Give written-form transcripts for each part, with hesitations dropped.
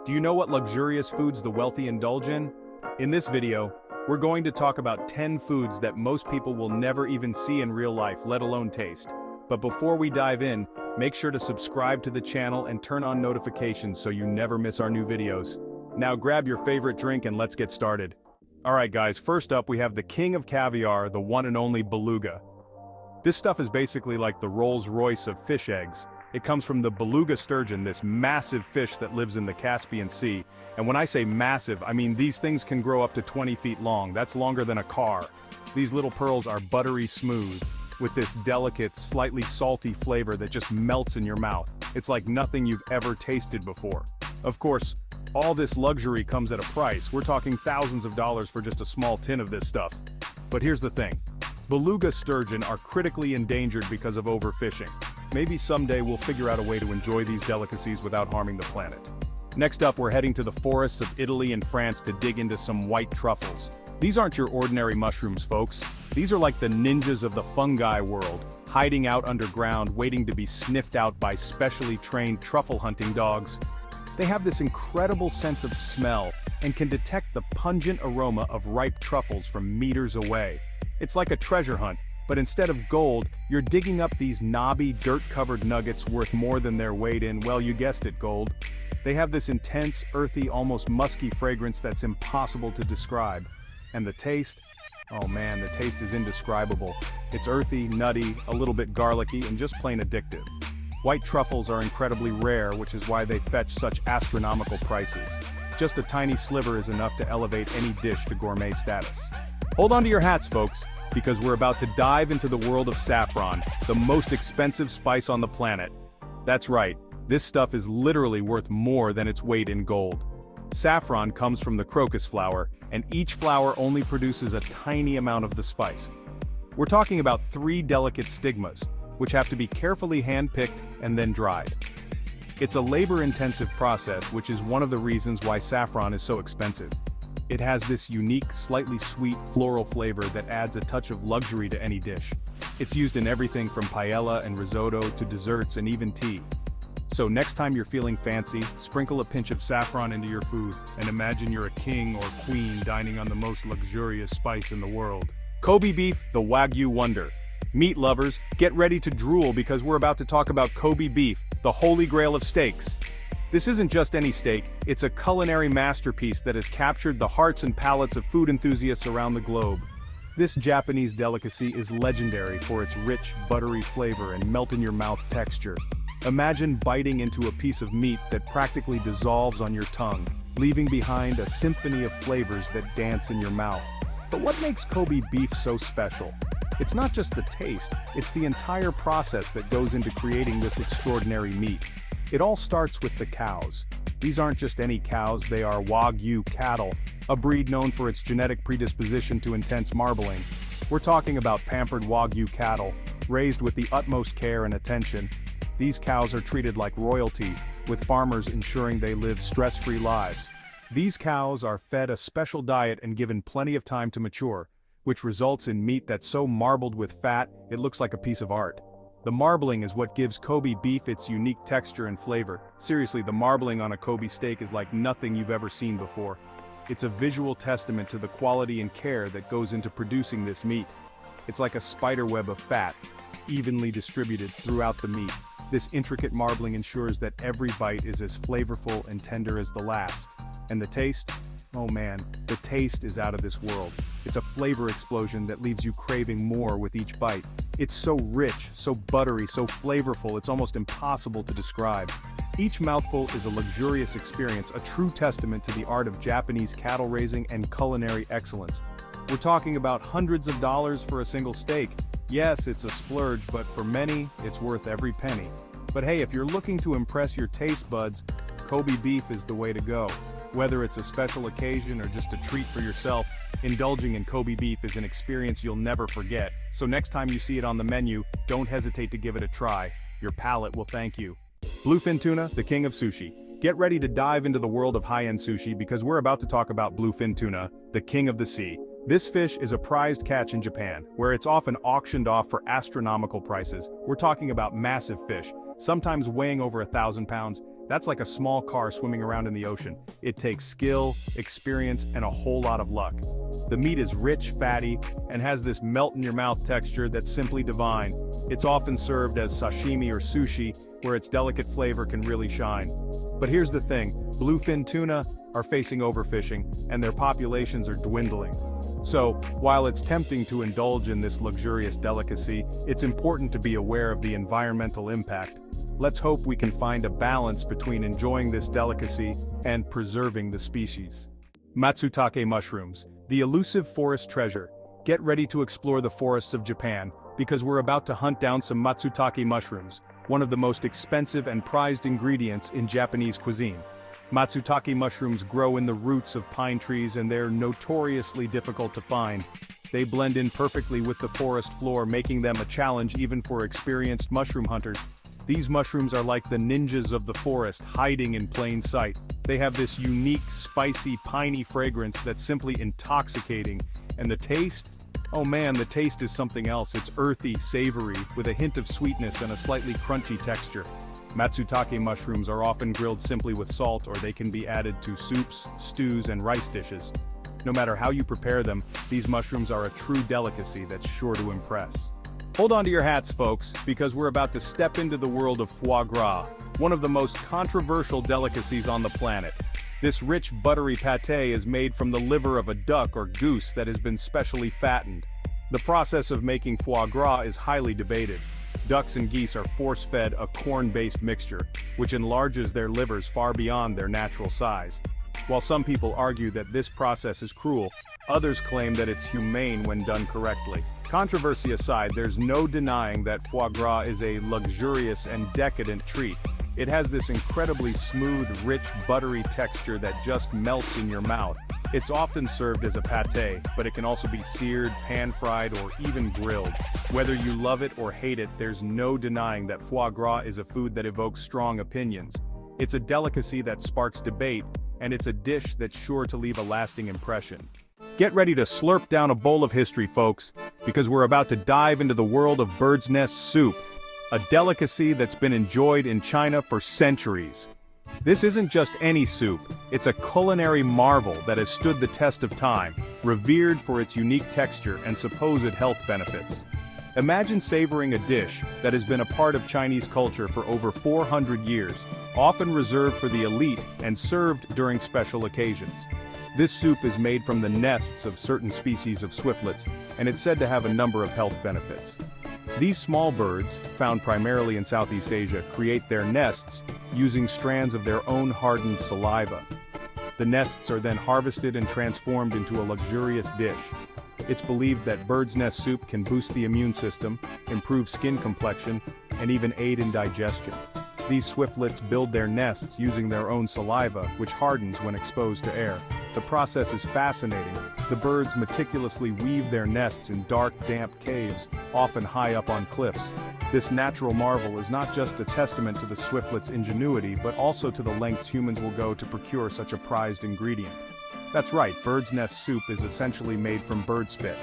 Do you know what luxurious foods the wealthy indulge in? In this video, we're going to talk about 10 foods that most people will never even see in real life, let alone taste. But before we dive in, make sure to subscribe to the channel and turn on notifications so you never miss our new videos. Now grab your favorite drink and let's get started. Alright guys, first up we have the king of caviar, the one and only Beluga. This stuff is basically like the Rolls-Royce of fish eggs. It comes from the Beluga sturgeon, this massive fish that lives in the Caspian Sea. And when I say massive, I mean these things can grow up to 20 feet long. That's longer than a car. These little pearls are buttery smooth, with this delicate, slightly salty flavor that just melts in your mouth. It's like nothing you've ever tasted before. Of course, all this luxury comes at a price. We're talking thousands of dollars for just a small tin of this stuff. But here's the thing. Beluga sturgeon are critically endangered because of overfishing. Maybe someday we'll figure out a way to enjoy these delicacies without harming the planet. Next up, we're heading to the forests of Italy and France to dig into some white truffles. These aren't your ordinary mushrooms, folks. These are like the ninjas of the fungi world, hiding out underground, waiting to be sniffed out by specially trained truffle hunting dogs. They have this incredible sense of smell and can detect the pungent aroma of ripe truffles from meters away. It's like a treasure hunt. But instead of gold, you're digging up these knobby, dirt-covered nuggets worth more than their weight in, well, you guessed it, gold. They have this intense, earthy, almost musky fragrance that's impossible to describe. And the taste? Oh man, the taste is indescribable. It's earthy, nutty, a little bit garlicky, and just plain addictive. White truffles are incredibly rare, which is why they fetch such astronomical prices. Just a tiny sliver is enough to elevate any dish to gourmet status. Hold on to your hats, folks, because we're about to dive into the world of saffron, the most expensive spice on the planet. That's right, this stuff is literally worth more than its weight in gold. Saffron comes from the crocus flower, and each flower only produces a tiny amount of the spice. We're talking about 3 delicate stigmas, which have to be carefully hand-picked and then dried. It's a labor-intensive process, which is one of the reasons why saffron is so expensive. It has this unique, slightly sweet floral flavor that adds a touch of luxury to any dish. It's used in everything from paella and risotto to desserts and even tea. So next time you're feeling fancy, sprinkle a pinch of saffron into your food and imagine you're a king or queen dining on the most luxurious spice in the world. Kobe beef, the Wagyu wonder. Meat lovers, get ready to drool because we're about to talk about Kobe beef, the holy grail of steaks. This isn't just any steak, it's a culinary masterpiece that has captured the hearts and palates of food enthusiasts around the globe. This Japanese delicacy is legendary for its rich, buttery flavor and melt-in-your-mouth texture. Imagine biting into a piece of meat that practically dissolves on your tongue, leaving behind a symphony of flavors that dance in your mouth. But what makes Kobe beef so special? It's not just the taste, it's the entire process that goes into creating this extraordinary meat. It all starts with the cows. These aren't just any cows, they are Wagyu cattle, a breed known for its genetic predisposition to intense marbling. We're talking about pampered Wagyu cattle, raised with the utmost care and attention. These cows are treated like royalty, with farmers ensuring they live stress-free lives. These cows are fed a special diet and given plenty of time to mature, which results in meat that's so marbled with fat, it looks like a piece of art. The marbling is what gives Kobe beef its unique texture and flavor. Seriously, the marbling on a Kobe steak is like nothing you've ever seen before. It's a visual testament to the quality and care that goes into producing this meat. It's like a spiderweb of fat, evenly distributed throughout the meat. This intricate marbling ensures that every bite is as flavorful and tender as the last. And the taste? Oh man, the taste is out of this world. It's a flavor explosion that leaves you craving more with each bite. It's so rich, so buttery, so flavorful, it's almost impossible to describe. Each mouthful is a luxurious experience, a true testament to the art of Japanese cattle raising and culinary excellence. We're talking about hundreds of dollars for a single steak. Yes, it's a splurge, but for many, it's worth every penny. But hey, if you're looking to impress your taste buds, Kobe beef is the way to go. Whether it's a special occasion or just a treat for yourself, indulging in Kobe beef is an experience you'll never forget. So next time you see it on the menu, don't hesitate to give it a try. Your palate will thank you. Bluefin tuna, the king of sushi. Get ready to dive into the world of high-end sushi because we're about to talk about bluefin tuna, the king of the sea. This fish is a prized catch in Japan, where it's often auctioned off for astronomical prices. We're talking about massive fish, sometimes weighing over 1,000 pounds. That's like a small car swimming around in the ocean. It takes skill, experience, and a whole lot of luck. The meat is rich, fatty, and has this melt-in-your-mouth texture that's simply divine. It's often served as sashimi or sushi, where its delicate flavor can really shine. But here's the thing, bluefin tuna are facing overfishing, and their populations are dwindling. So, while it's tempting to indulge in this luxurious delicacy, it's important to be aware of the environmental impact. Let's hope we can find a balance between enjoying this delicacy and preserving the species. Matsutake mushrooms, the elusive forest treasure. Get ready to explore the forests of Japan, because we're about to hunt down some Matsutake mushrooms, one of the most expensive and prized ingredients in Japanese cuisine. Matsutake mushrooms grow in the roots of pine trees and they're notoriously difficult to find. They blend in perfectly with the forest floor, making them a challenge even for experienced mushroom hunters. These mushrooms are like the ninjas of the forest, hiding in plain sight. They have this unique, spicy, piney fragrance that's simply intoxicating. And the taste? Oh man, the taste is something else. It's earthy, savory, with a hint of sweetness and a slightly crunchy texture. Matsutake mushrooms are often grilled simply with salt, or they can be added to soups, stews, and rice dishes. No matter how you prepare them, these mushrooms are a true delicacy that's sure to impress. Hold on to your hats, folks, because we're about to step into the world of foie gras, one of the most controversial delicacies on the planet. This rich, buttery pâté is made from the liver of a duck or goose that has been specially fattened. The process of making foie gras is highly debated. Ducks and geese are force-fed a corn-based mixture, which enlarges their livers far beyond their natural size. While some people argue that this process is cruel, others claim that it's humane when done correctly. Controversy aside, there's no denying that foie gras is a luxurious and decadent treat. It has this incredibly smooth, rich, buttery texture that just melts in your mouth. It's often served as a pâté, but it can also be seared, pan-fried, or even grilled. Whether you love it or hate it, there's no denying that foie gras is a food that evokes strong opinions. It's a delicacy that sparks debate, and it's a dish that's sure to leave a lasting impression. Get ready to slurp down a bowl of history, folks, because we're about to dive into the world of bird's nest soup, a delicacy that's been enjoyed in China for centuries. This isn't just any soup, it's a culinary marvel that has stood the test of time, revered for its unique texture and supposed health benefits. Imagine savoring a dish that has been a part of Chinese culture for over 400 years, often reserved for the elite and served during special occasions. This soup is made from the nests of certain species of swiftlets, and it's said to have a number of health benefits. These small birds, found primarily in Southeast Asia, create their nests using strands of their own hardened saliva. The nests are then harvested and transformed into a luxurious dish. It's believed that bird's nest soup can boost the immune system, improve skin complexion, and even aid in digestion. These swiftlets build their nests using their own saliva, which hardens when exposed to air. The process is fascinating. The birds meticulously weave their nests in dark, damp caves, often high up on cliffs. This natural marvel is not just a testament to the swiftlets' ingenuity, but also to the lengths humans will go to procure such a prized ingredient. That's right, bird's nest soup is essentially made from bird spit.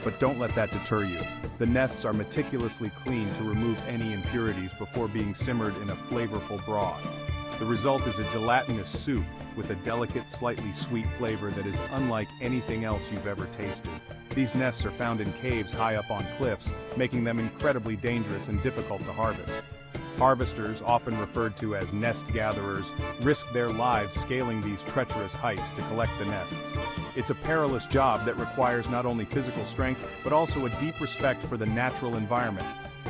But don't let that deter you. The nests are meticulously cleaned to remove any impurities before being simmered in a flavorful broth. The result is a gelatinous soup with a delicate, slightly sweet flavor that is unlike anything else you've ever tasted. These nests are found in caves high up on cliffs, making them incredibly dangerous and difficult to harvest. Harvesters, often referred to as nest gatherers, risk their lives scaling these treacherous heights to collect the nests. It's a perilous job that requires not only physical strength, but also a deep respect for the natural environment.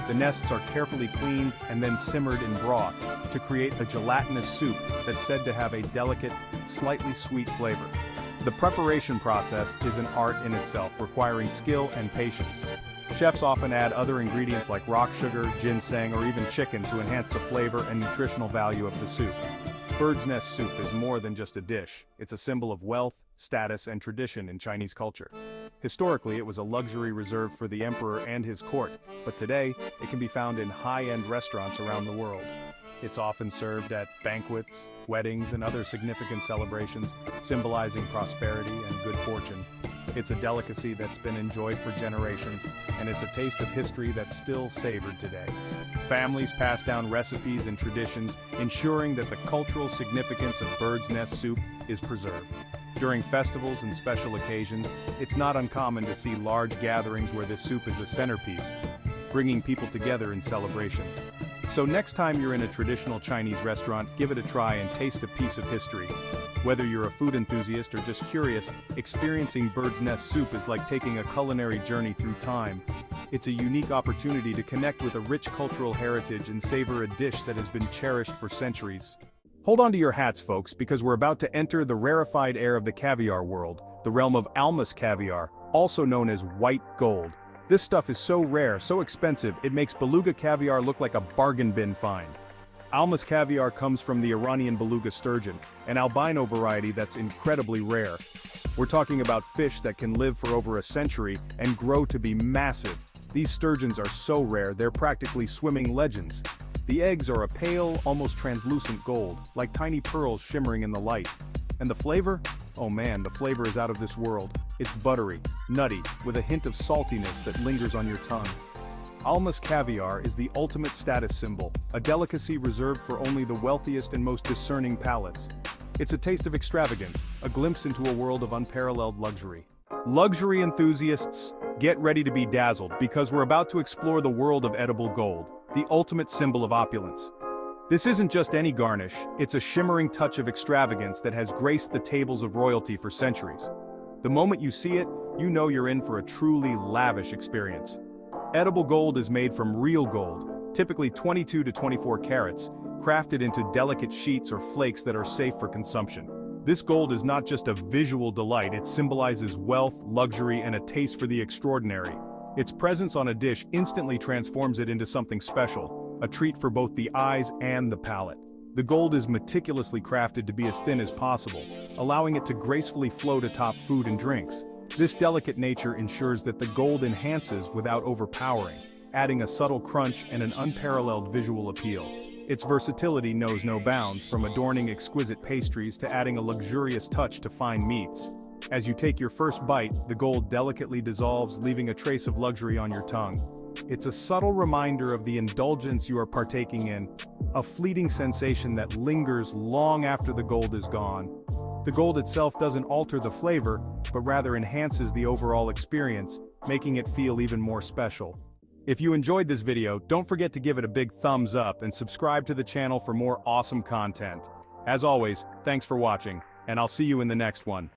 The nests are carefully cleaned and then simmered in broth to create a gelatinous soup that's said to have a delicate, slightly sweet flavor. The preparation process is an art in itself, requiring skill and patience. Chefs often add other ingredients like rock sugar, ginseng, or even chicken to enhance the flavor and nutritional value of the soup. Bird's nest soup is more than just a dish. It's a symbol of wealth, status, and tradition in Chinese culture. Historically, it was a luxury reserved for the emperor and his court, but today, it can be found in high-end restaurants around the world. It's often served at banquets, weddings, and other significant celebrations, symbolizing prosperity and good fortune. It's a delicacy that's been enjoyed for generations, and it's a taste of history that's still savored today. Families pass down recipes and traditions, ensuring that the cultural significance of bird's nest soup is preserved. During festivals and special occasions, it's not uncommon to see large gatherings where this soup is a centerpiece, bringing people together in celebration. So next time you're in a traditional Chinese restaurant, give it a try and taste a piece of history. Whether you're a food enthusiast or just curious, experiencing bird's nest soup is like taking a culinary journey through time. It's a unique opportunity to connect with a rich cultural heritage and savor a dish that has been cherished for centuries. Hold on to your hats, folks, because we're about to enter the rarefied air of the caviar world, the realm of Alma's caviar, also known as white gold. This stuff is so rare, so expensive, it makes Beluga caviar look like a bargain bin find. Alma's caviar comes from the Iranian Beluga sturgeon, an albino variety that's incredibly rare. We're talking about fish that can live for over a century and grow to be massive. These sturgeons are so rare, they're practically swimming legends. The eggs are a pale, almost translucent gold, like tiny pearls shimmering in the light. And the flavor? Oh man, the flavor is out of this world. It's buttery, nutty, with a hint of saltiness that lingers on your tongue. Alma's caviar is the ultimate status symbol, a delicacy reserved for only the wealthiest and most discerning palates. It's a taste of extravagance, a glimpse into a world of unparalleled luxury. Luxury enthusiasts, get ready to be dazzled because we're about to explore the world of edible gold, the ultimate symbol of opulence. This isn't just any garnish, it's a shimmering touch of extravagance that has graced the tables of royalty for centuries. The moment you see it, you know you're in for a truly lavish experience. Edible gold is made from real gold, typically 22 to 24 carats, crafted into delicate sheets or flakes that are safe for consumption. This gold is not just a visual delight, it symbolizes wealth, luxury, and a taste for the extraordinary. Its presence on a dish instantly transforms it into something special, a treat for both the eyes and the palate. The gold is meticulously crafted to be as thin as possible, allowing it to gracefully float atop food and drinks. This delicate nature ensures that the gold enhances without overpowering, adding a subtle crunch and an unparalleled visual appeal. Its versatility knows no bounds, from adorning exquisite pastries to adding a luxurious touch to fine meats. As you take your first bite, the gold delicately dissolves, leaving a trace of luxury on your tongue. It's a subtle reminder of the indulgence you are partaking in, a fleeting sensation that lingers long after the gold is gone. The gold itself doesn't alter the flavor, but rather enhances the overall experience, making it feel even more special. If you enjoyed this video, don't forget to give it a big thumbs up and subscribe to the channel for more awesome content. As always, thanks for watching, and I'll see you in the next one.